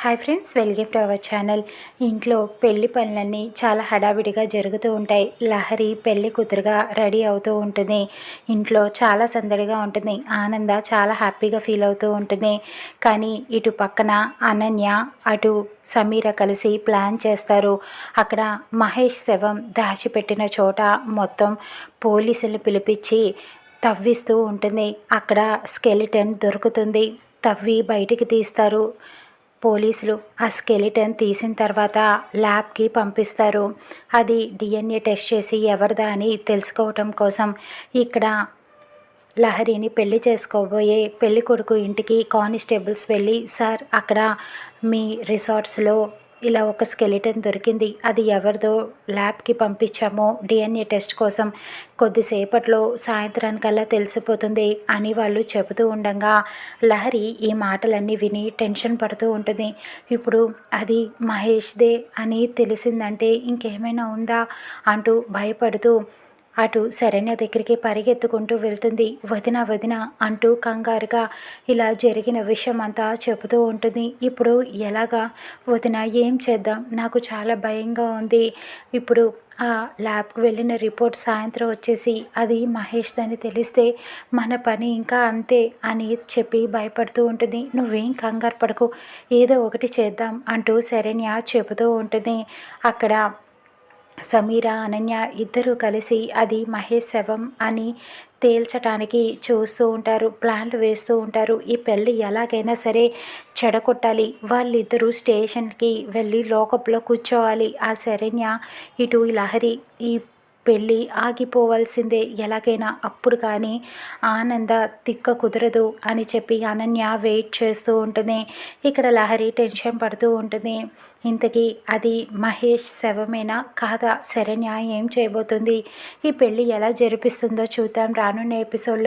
Hi friends, welcome to our channel. ఇంట్లో పెళ్లి పనులన్నీ చాలా హడావిడిగా జరుగుతూ ఉంటాయి. లహరి పెళ్లి కూతురుగా రెడీ అవుతూ ఉంటుంది. ఇంట్లో చాలా సందడిగా ఉంటుంది. ఆనంద చాలా హ్యాపీగా ఫీల్ అవుతూ ఉంటుంది. కానీ ఇటు పక్కన అనన్య, అటు సమీర కలిసి ప్లాన్ చేస్తారు. అక్కడ మహేష్ శవం దాచిపెట్టిన చోట మొత్తం పోలీసులు పిలిపించి తవ్విస్తూ ఉంటుంది. అక్కడ స్కెలిటన్ దొరుకుతుంది. తవ్వి బయటికి తీస్తారు పోలీసులు. ఆ స్కెలిటన్ తీసిన తర్వాత ల్యాబ్కి పంపిస్తారు. అది డిఎన్ఏ టెస్ట్ చేసి ఎవరిదా అని తెలుసుకోవటం కోసం ఇక్కడ లహరిని పెళ్లి చేసుకోబోయే పెళ్లి కొడుకు ఇంటికి కానిస్టేబుల్స్ వెళ్ళి, సార్ అక్కడ మీ రిసార్ట్స్లో ఇలా ఒక స్కెలిటన్ దొరికింది, అది ఎవరిదో ల్యాబ్కి పంపించాము డిఎన్ఏ టెస్ట్ కోసం, కొద్దిసేపట్లో సాయంత్రానికల్లా తెలిసిపోతుంది అని వాళ్ళు చెబుతూ ఉండగా లహరి ఈ మాటలన్నీ విని టెన్షన్ పడుతూ ఉంటుంది. ఇప్పుడు అది మహేష్దే అని తెలిసిందంటే ఇంకేమైనా ఉందా అంటూ భయపడుతూ అటు శరణ్య దగ్గరికి పరిగెత్తుకుంటూ వెళ్తుంది. వదిన వదిన అంటూ కంగారుగా ఇలా జరిగిన విషయం అంతా చెబుతూ ఉంటుంది. ఇప్పుడు ఎలాగా వదిన, ఏం చేద్దాం, నాకు చాలా భయంగా ఉంది. ఇప్పుడు ఆ ల్యాబ్కి వెళ్ళిన రిపోర్ట్ సాయంత్రం వచ్చేసి అది మహేష్దని తెలిస్తే మన పని ఇంకా అంతే అని చెప్పి భయపడుతూ ఉంటుంది. నువ్వేం కంగారు పడకు, ఏదో ఒకటి చేద్దాం అంటూ శరణ్య చెబుతూ ఉంటుంది. అక్కడ సమీర, అనన్య ఇద్దరూ కలిసి అది మహేష్ శవం అని తేల్చటానికి చూస్తూ ఉంటారు, ప్లాన్లు వేస్తూ ఉంటారు. ఈ పెళ్ళి ఎలాగైనా సరే చెడగొట్టాలి. వాళ్ళిద్దరూ స్టేషన్కి వెళ్ళి లోకప్లో కూర్చోవాలి. ఆ శరణ్య ఇటు లహరి ఈ పెళ్ళి ఆగిపోవాల్సిందే ఎలాగైనా, అప్పుడు కానీ ఆనంద తిక్క కుదరదు అని చెప్పి అనన్య వెయిట్ చేస్తూ ఉంటుంది. ఇక్కడ లహరి టెన్షన్ పడుతూ ఉంటుంది. ఇంతకీ అది మహేష్ శవమేనా కాదా? శరణ్య ఏం చేయబోతుంది? ఈ పెళ్ళి ఎలా జరిపిస్తుందో చూద్దాం రానున్న ఎపిసోడ్లో.